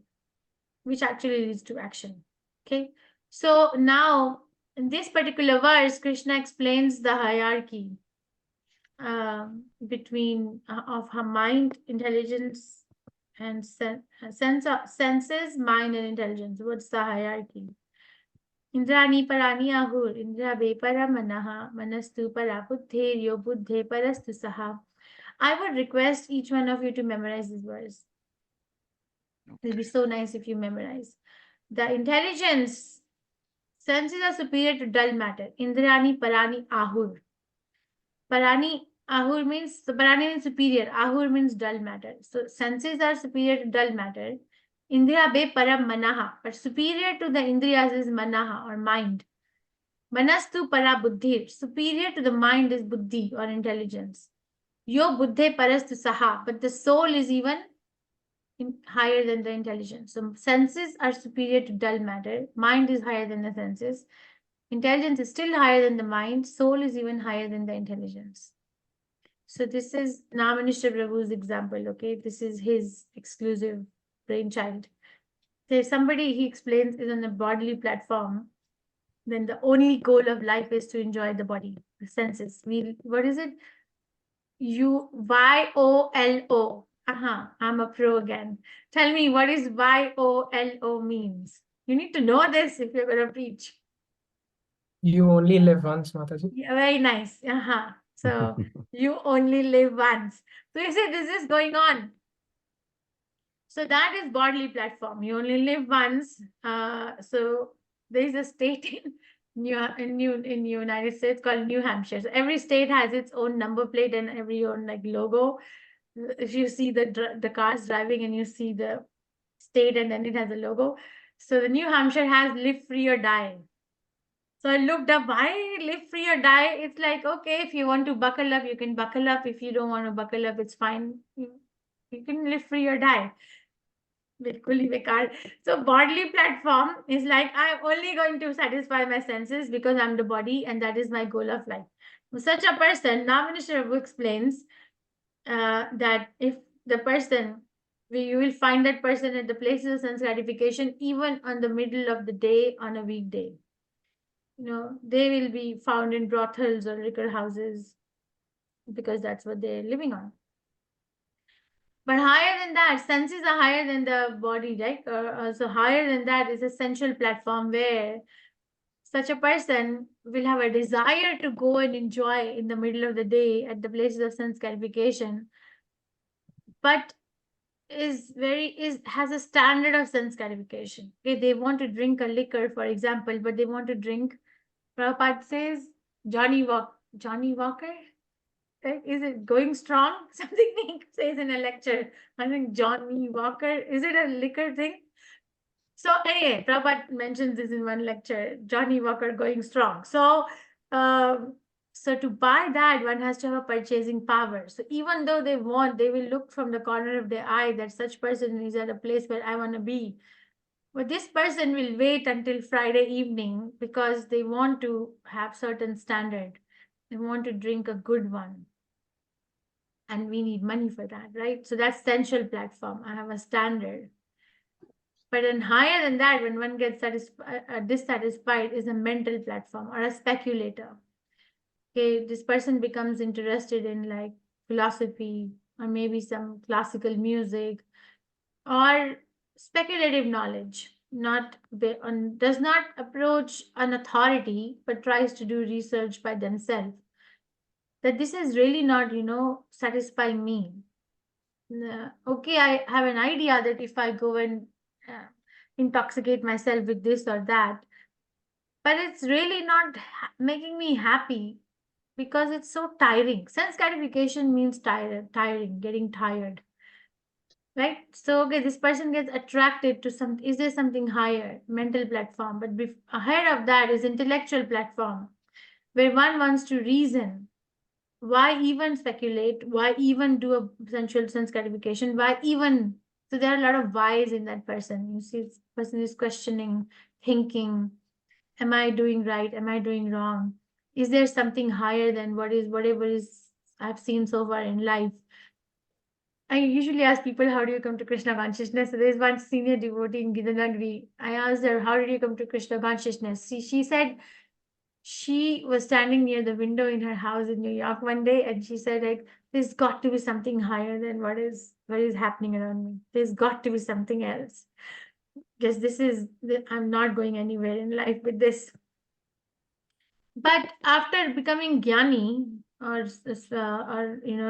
which actually leads to action. Okay. So now in this particular verse, Krishna explains the hierarchy between of her mind, intelligence, and senses, mind, and intelligence. What's the hierarchy? Indrani parani ahur, indra be para manaha, manastu para buddhe, yo buddhe parastu saha. I would request each one of you to memorize this verse. It'll be so nice if you memorize. The intelligence, senses are superior to dull matter. Indrani parani ahur. Parani ahur means, so parani means superior. Ahur means dull matter. So senses are superior to dull matter. Indriya be param manaha. But superior to the indriyas is manaha or mind. Manastu para buddhi. Superior to the mind is buddhi or intelligence. Yo buddhe parastu saha. But the soul is even higher than the intelligence. So senses are superior to dull matter. Mind is higher than the senses. Intelligence is still higher than the mind. Soul is even higher than the intelligence. So this is Naminister Prabhu's example, okay? This is his exclusive brainchild. There's somebody, he explains, is on a bodily platform, then the only goal of life is to enjoy the body, the senses. What is it? YOLO. I'm a pro again. Tell me, what is YOLO means? You need to know this if you're going to preach. You only live once, Mataji. Yeah, very nice. So you only live once. So you say this is going on. So that is bodily platform. You only live once. So there is a state in United States called New Hampshire. So every state has its own number plate and every own like logo. If you see the cars driving and you see the state and then it has a logo. So the New Hampshire has live free or die. So I looked up why live free or die. It's like, okay, if you want to buckle up, you can buckle up. If you don't want to buckle up, it's fine. You can live free or die. So bodily platform is like, I'm only going to satisfy my senses because I'm the body and that is my goal of life. Such a person, now Minister Prabhu explains that if the person, you will find that person at the places of sense gratification, even on the middle of the day on a weekday. They will be found in brothels or liquor houses because that's what they're living on. But higher than that, senses are higher than the body, right? So higher than that is a sensual platform where such a person will have a desire to go and enjoy in the middle of the day at the places of sense gratification, but has a standard of sense gratification. Okay, they want to drink a liquor, for example, but they want to drink, Prabhupada says, Johnny Walker. Is it going strong? Something he says in a lecture. I think Johnny Walker. Is it a liquor thing? So anyway, Prabhupada mentions this in one lecture. Johnny Walker going strong. So, so to buy that, one has to have a purchasing power. So even though they will look from the corner of their eye that such person is at a place where I want to be. But this person will wait until Friday evening because they want to have certain standard. They want to drink a good one. And we need money for that, right? So that's sensual platform. I have a standard. But then higher than that, when one gets dissatisfied, is a mental platform or a speculator. Okay, this person becomes interested in like philosophy or maybe some classical music or speculative knowledge. Does not approach an authority, but tries to do research by themselves. That this is really not, satisfying me. Okay, I have an idea that if I go and intoxicate myself with this or that, but it's really not making me happy because it's so tiring. Sense gratification means tiring, getting tired. Right? So, okay, this person gets attracted to is there something higher, mental platform, but ahead of that is intellectual platform, where one wants to reason. Why even speculate? Why even do a sensual sense gratification? Why even? So there are a lot of whys in that person. You see, this person is questioning, thinking, am I doing right? Am I doing wrong? Is there something higher than whatever is I've seen so far in life? I usually ask people, how do you come to Krishna consciousness? So there's one senior devotee in Gita. I asked her, how did you come to Krishna consciousness? She said, she was standing near the window in her house in New York one day, and she said, like, there's got to be something higher than what is happening around me. There's got to be something else. Because I'm not going anywhere in life with this. But after becoming jnani or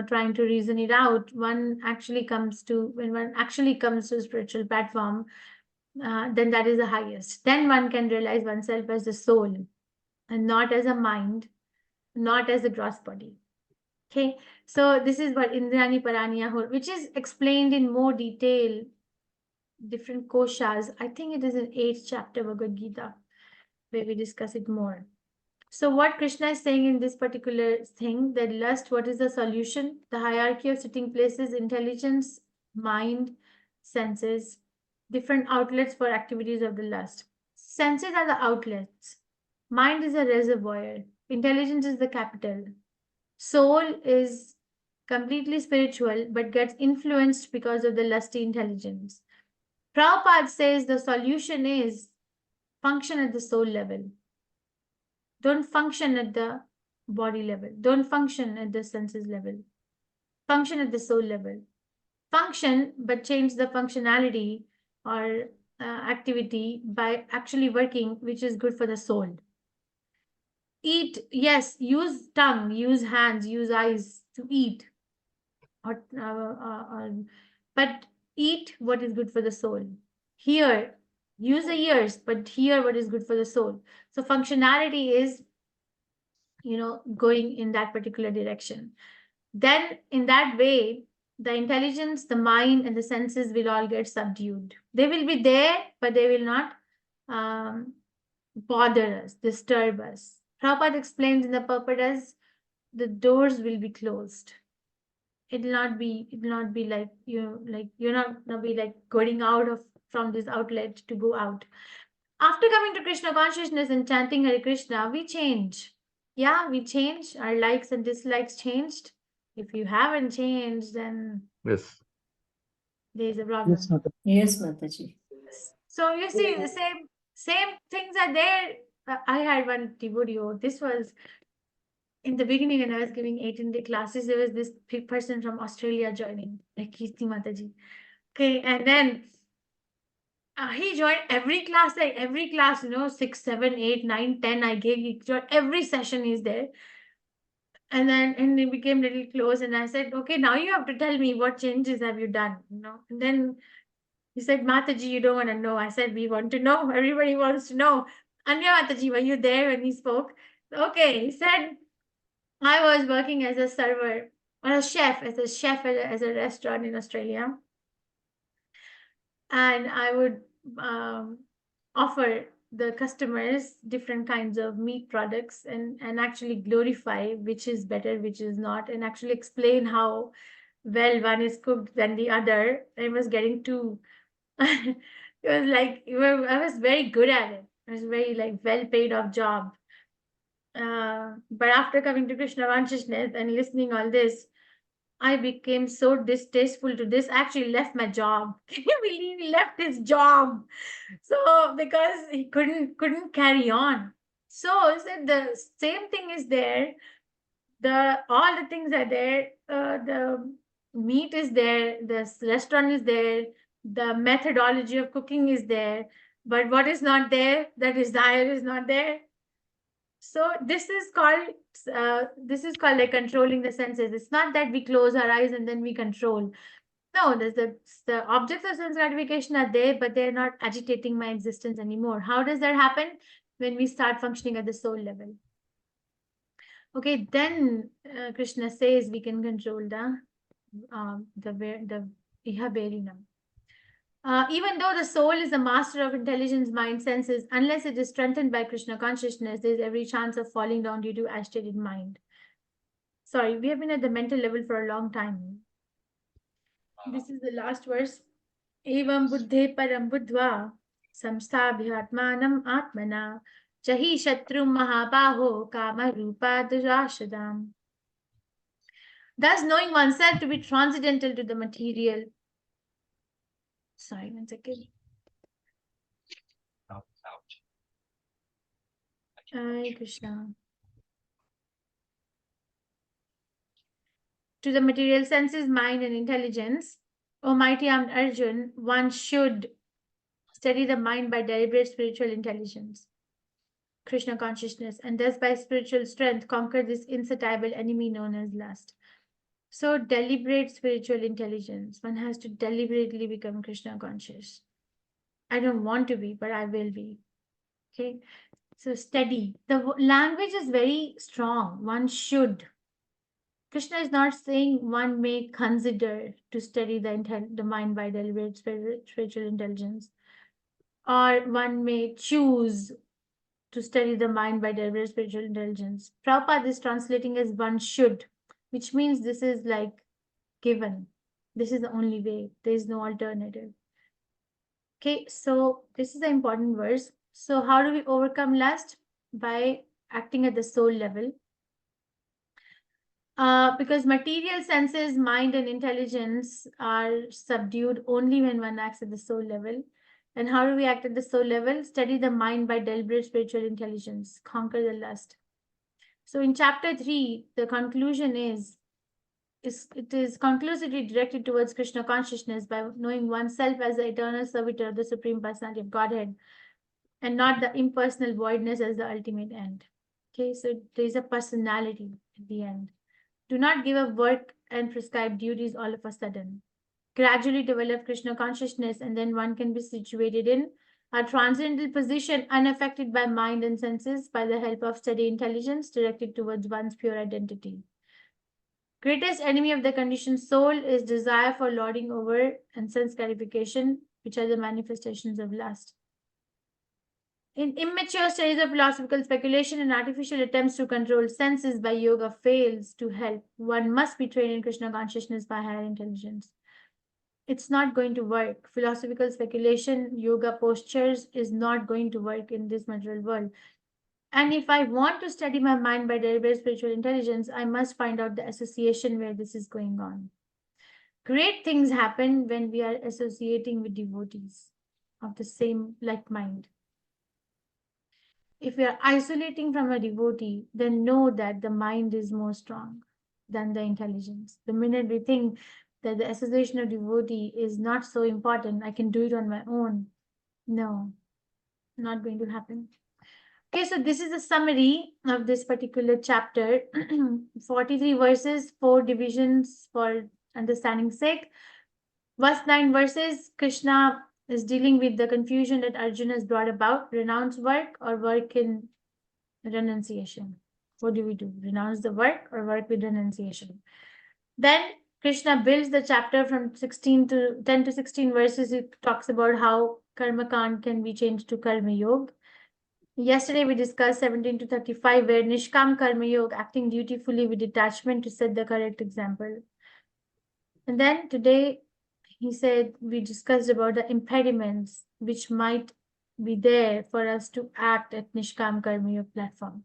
trying to reason it out, when one actually comes to spiritual platform, then that is the highest. Then one can realize oneself as the soul and not as a mind, not as a gross body. Okay, so this is what Indrani Paraniya, which is explained in more detail, different koshas. I think it is in 8th chapter Bhagavad Gita, where we discuss it more. So what Krishna is saying in this particular thing, that lust, what is the solution? The hierarchy of sitting places, intelligence, mind, senses, different outlets for activities of the lust. Senses are the outlets. Mind is a reservoir. Intelligence is the capital. Soul is completely spiritual but gets influenced because of the lusty intelligence. Prabhupada says the solution is function at the soul level. Don't function at the body level. Don't function at the senses level. Function at the soul level. Function, but change the functionality or activity by actually working, which is good for the soul. Eat, yes, use tongue, use hands, use eyes to eat. But eat what is good for the soul. Hear, use the ears, but hear what is good for the soul. So functionality is, going in that particular direction. Then in that way, the intelligence, the mind, and the senses will all get subdued. They will be there, but they will not bother us, disturb us. Prabhupada explains in the purport as the doors will be closed. It will not be like you're not gonna be like going out from this outlet to go out. After coming to Krishna consciousness and chanting Hare Krishna, we change. Yeah, we change. Our likes and dislikes changed. If you haven't changed, then Yes. there's a problem. Yes, Mataji. Yes, Mataji. So you see, the same things are there. I had one devotee. This was in the beginning when I was giving 18-day classes. There was this person from Australia joining, like Kirti Mataji. Okay, and then he joined every class, 6, 7, 8, 9, 10. I gave, he joined every session. He's there. And we became little close. And I said, okay, now you have to tell me what changes have you done, And then he said, Mataji, you don't want to know. I said, we want to know. Everybody wants to know. Anya Mataji, were you there when he spoke? Okay, he said, I was working as a server or as a restaurant in Australia. And I would offer the customers different kinds of meat products and actually glorify which is better, which is not, and actually explain how well one is cooked than the other. I was getting too it was like I was very good at it. It was very well paid off job. But after coming to Krishna consciousness and listening all this, I became so distasteful to this. I actually left my job. Can you believe he left his job? So because he couldn't carry on. So I said the same thing is there. All the things are there. The meat is there. The restaurant is there. The methodology of cooking is there. But what is not there? The desire is not there. So this is called like controlling the senses. It's not that we close our eyes and then we control. No, the objects of sense gratification are there, but they're not agitating my existence anymore. How does that happen? When we start functioning at the soul level. Okay, then Krishna says we can control the Iha Belinam. Even though the soul is the master of intelligence, mind, senses, unless it is strengthened by Krishna consciousness, there is every chance of falling down due to agitated mind. Sorry, we have been at the mental level for a long time. This is the last verse. Evam buddhe param buddhva samsthabhyatmanam atmana jahi shatrum mahabaho kama rupa dujashadam. Thus, knowing oneself to be transcendental to the material. Sorry, 1 second. Hare Krishna. To the material senses, mind, and intelligence, O mighty armed Arjun, one should study the mind by deliberate spiritual intelligence, Krishna consciousness, and thus by spiritual strength conquer this insatiable enemy known as lust. So deliberate spiritual intelligence. One has to deliberately become Krishna conscious. I don't want to be, but I will be. Okay. So study. The language is very strong. One should. Krishna is not saying one may consider to study the mind by deliberate spiritual intelligence, or one may choose to study the mind by deliberate spiritual intelligence. Prabhupada is translating as one should, which means this is like given. This is the only way. There is no alternative. Okay, so this is an important verse. So how do we overcome lust? by acting at the soul level. Because material senses, mind, and intelligence are subdued only when one acts at the soul level. And how do we act at the soul level? Study the mind by deliberate spiritual intelligence. Conquer the lust. So in chapter 3, the conclusion is it is conclusively directed towards Krishna consciousness by knowing oneself as the eternal servitor of the Supreme Personality of Godhead and not the impersonal voidness as the ultimate end. Okay, so there is a personality at the end. Do not give up work and prescribed duties all of a sudden. Gradually develop Krishna consciousness, and then one can be situated in a transcendental position unaffected by mind and senses by the help of steady intelligence directed towards one's pure identity. Greatest enemy of the conditioned soul is desire for lording over and sense gratification, which are the manifestations of lust. In immature studies of philosophical speculation and artificial attempts to control senses by yoga fails to help. One must be trained in Krishna consciousness by higher intelligence. It's not going to work. Philosophical speculation, yoga postures is not going to work in this material world. And if I want to study my mind by deliberate spiritual intelligence, I must find out the association where this is going on. Great things happen when we are associating with devotees of the same like mind. If we are isolating from a devotee, then know that the mind is more strong than the intelligence. The minute we think that the association of devotee is not so important, I can do it on my own. No, not going to happen. Okay, so this is a summary of this particular chapter. 43 verses, 4 divisions for understanding sake. Verse 9 verses, Krishna is dealing with the confusion that Arjuna has brought about. Renounce work or work in renunciation. What do we do? Renounce the work or work with renunciation? Then Krishna builds the chapter from 10 to 16 verses. It talks about how karma kand can be changed to karma yoga. Yesterday we discussed 17 to 35 where Nishkam Karma Yoga, acting dutifully with detachment to set the correct example. And then today he said we discussed about the impediments which might be there for us to act at Nishkam Karma Yoga platform.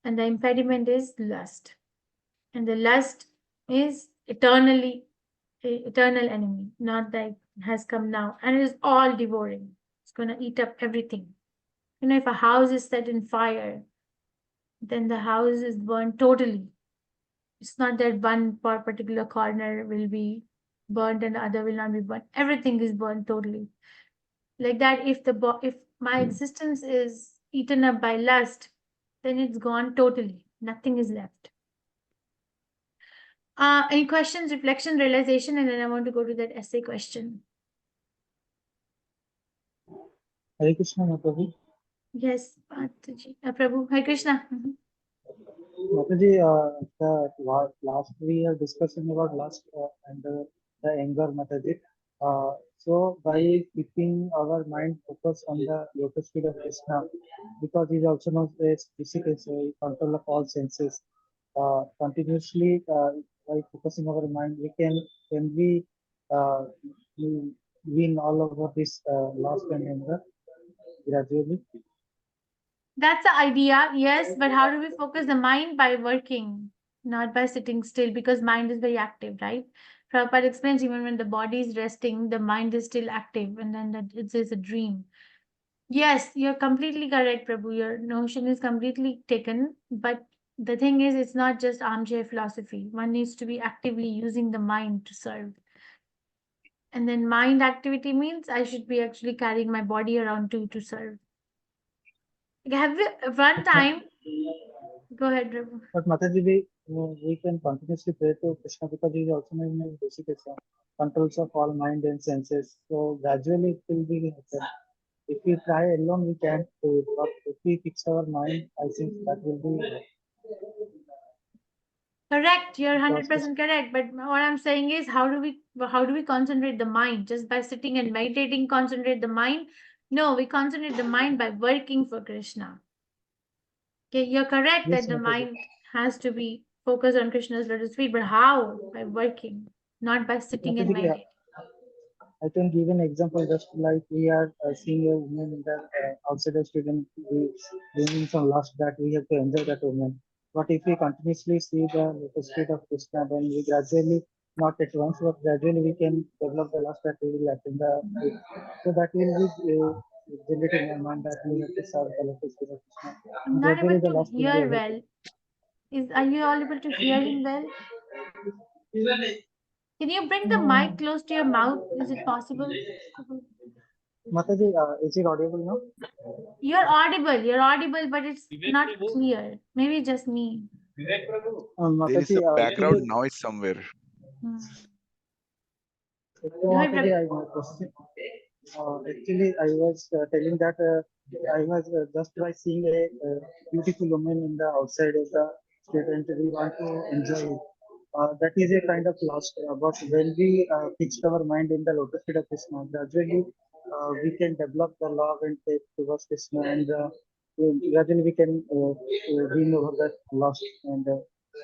And the impediment is lust. And the lust is eternal enemy, not that it has come now. And it is all devouring. It's going to eat up everything. You know, if a house is set in fire, then the house is burned totally. It's not that one particular corner will be burnt and the other will not be burnt. Everything is burned totally. Like that, if my existence is eaten up by lust, then it's gone totally. Nothing is left. Any questions, reflection, realization, and then I want to go to that essay question. Hare Krishna, Mataji. Yes, Prabhu. Hare Krishna. Mataji, last we are discussing about lust and the anger, Mataji. So by keeping our mind focused on the lotus feet of Krishna, because he also knows as physical control of all senses, continuously by focusing our mind, we can we win all over this lust and anger gradually. That's the idea, yes, but how do we focus the mind? By working, not by sitting still, because mind is very active, right? Prabhupada explains even when the body is resting, the mind is still active, and then that it is a dream. Yes, you're completely correct, Prabhu. Your notion is completely taken, but the thing is, it's not just armchair philosophy. One needs to be actively using the mind to serve. And then mind activity means I should be actually carrying my body around too to serve. Have you one time? Go ahead, Prabhu. But Mataji, we can continuously pray to Krishna because he is also in basic controls of all mind and senses. So gradually it will be happen. If we try alone, we can't do it. But if we fix our mind, I think that will be Correct. You're 100% correct. But what I'm saying is, how do we concentrate the mind? Just by sitting and meditating, concentrate the mind? No, we concentrate the mind by working for Krishna. Okay, you're correct that the mind has to be focused on Krishna's lotus feet, but how? By working, not by sitting and meditating. I can give an example, just like we are seeing a woman in the outside the student doing some lust, that we have to enjoy that woman. But if we continuously see the lotus feet of Krishna, then we gradually, not at once, but gradually we can develop the lust that we will attend the. So that will be generating in my mind that we have to serve the lotus feet of Krishna. I'm not Gradually able the to lust will be hear overcome. well. Are you all able to hear him well? Can you bring the mic close to your mouth? Is it possible? Mataji, is it audible now? You're audible, but it's not clear. Maybe just me. There is Mataji, a background actually, noise somewhere. Mataji, my question. Actually, I was telling that I was just by seeing a beautiful woman in the outside of the state, and we want to enjoy it. That is a kind of lust. But when we fixed our mind in the lotus feet of Krishna, gradually we can develop the love and faith towards Krishna, and gradually we can win over that lust and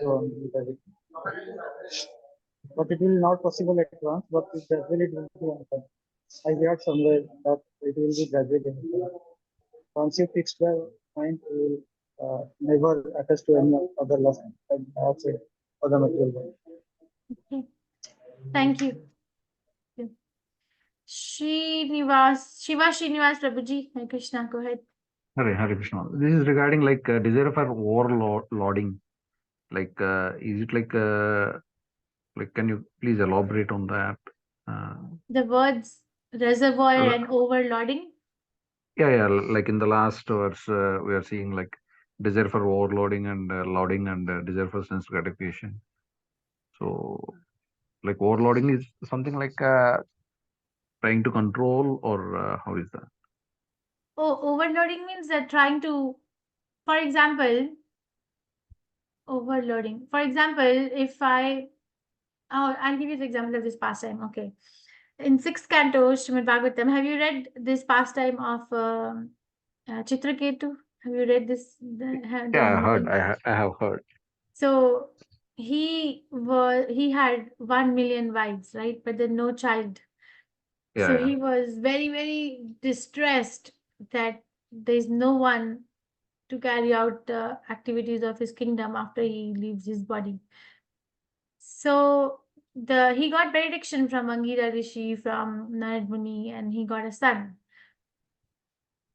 so on. But it will not possible at once, but it gradually it will be happen. I heard somewhere that it will be gradually happen. Once you fix the mind, you will never attach to any other lust outside of the material world. Okay. Thank you. Shiva Srinivas Prabhuji, Hare Krishna, go ahead. Hare Krishna. This is regarding like desire for overloading. Like, is it like can you please elaborate on that? The words reservoir and overloading. Yeah. Like in the last verse, we are seeing like desire for overloading and loading and desire for sense gratification. So, like overloading is something like trying to control, or how is that? Oh, overloading means that trying to, for example, overloading. For example, I'll give you the example of this pastime. Okay. In 6th canto, Srimad Bhagavatam, have you read this pastime of Chitraketu? Have you read this? Yeah, I heard. I have heard. So he had 1 million wives, right? But then no child. So he was very, very distressed that there's no one to carry out the activities of his kingdom after he leaves his body. So he got benediction from Angira Rishi, from Narad Muni, and he got a son.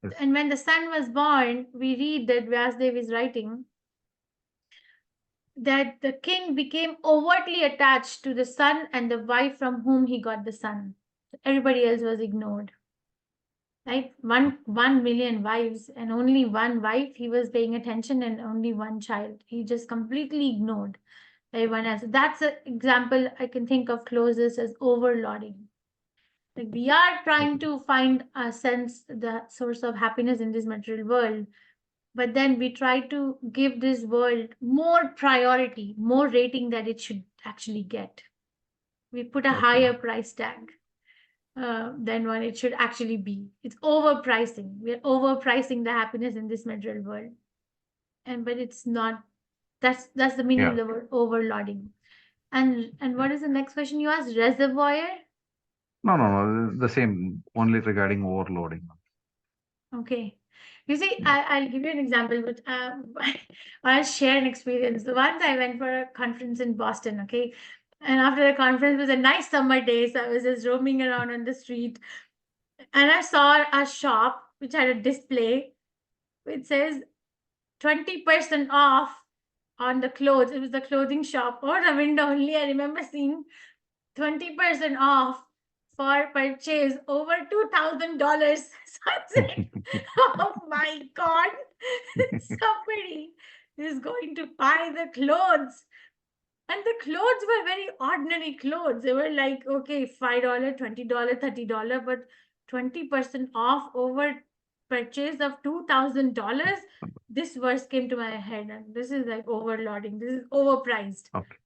Yes. And when the son was born, we read that Vyasdev is writing that the king became overtly attached to the son and the wife from whom he got the son. Everybody else was ignored. Right? 1 million wives and only one wife he was paying attention, and only one child. He just completely ignored everyone else. That's an example I can think of closest as overloading. Like we are trying to find a sense, the source of happiness in this material world, but then we try to give this world more priority, more rating that it should actually get. We put a higher price tag than what it should actually be. It's overpricing. We're overpricing the happiness in this material world. But it's not. That's the meaning of the word overloading. And what is the next question you asked? Reservoir? No. The same. Only regarding overloading. Okay. You see, I'll give you an example, but I'll share an experience. Once I went for a conference in Boston, okay? And after the conference, it was a nice summer day, so I was just roaming around on the street. And I saw a shop which had a display which says 20% off on the clothes. It was the clothing shop or the window only. I remember seeing 20% off for purchase over $2,000. So I said, oh my God, somebody is going to buy the clothes. And the clothes were very ordinary clothes. They were like, okay, $5, $20, $30, but 20% off over purchase of $2,000. This verse came to my head, and this is like overloading. This is overpriced. Okay.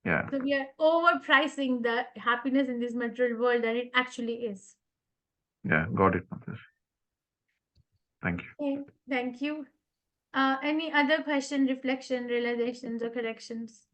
Yeah. So we are overpricing the happiness in this material world than it actually is. Yeah, got it. Thank you. Okay, thank you. Any other question, reflection, realizations, or corrections?